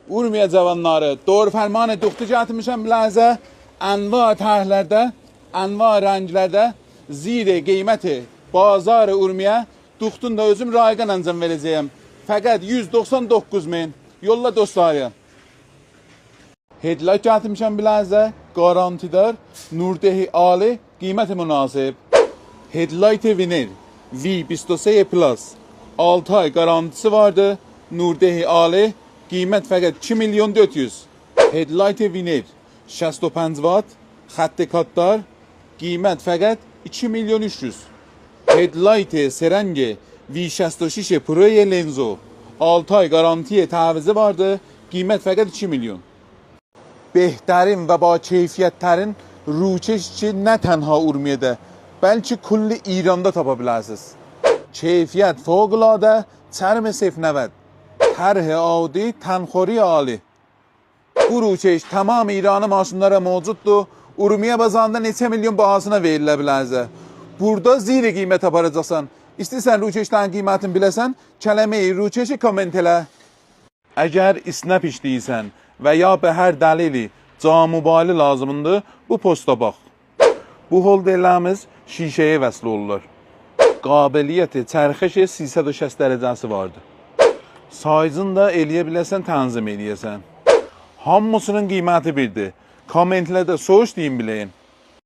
Urmiya cavanları doğru ferman etdikçe gətirmişəm bilənizə anva tərhlərdə, anva rənglərdə zirə qiyməti bazar Urmiya duxtun da özüm rayqan ancam verəcəyəm. Fəqət 199.000 yolla dostları. Headlight gətirmişəm bilənizə garantidar Nurdehi Ali qiyməti münasib. Headlight Winner V23 Plus 6 ay garantisi vardı. Nurdehi Ali qiymət fəqət 2.400.000. Headlight Winner 65 watt xətti katlar qiymət fəqət 2.300.000. Headlight Serenge V66 Pro lenzo 6 ay garantiye təvizi vardı. Qiymət fəqət 2 milyon. Behtarin və ba keyfiyyətlərin ruçeşçi nə tənha Urmiyədə, bəlkə kulli İranda tapa bilərsiniz. Keyfiyyət fövqəladə, çərm F90, tərh adi, tənxori ali. Bu ruçeş tamam İranı maşınlara mövcuddur. Urmiyə bazarında neçə milyon bahasına verilə bilərzə. Burada zirə qiymət aparacaqsan. İstəsən ruçeşlərin qiymətini biləsən, kələməyi ruçeşi komment elə. Əgər isnap işləyirsən və ya be hər dəlili camubali lazımındır, bu posta bax. Bu holderlərimiz şişəyə vəsl olurlar. Qabiliyyəti çərxəşə 360 dərəcəsi vardır. Sayzını da eləyə biləsən, tənzim eləyəsən. Hamısının qiyməti birdir. Kommentlərdə soruş deyin biləyin.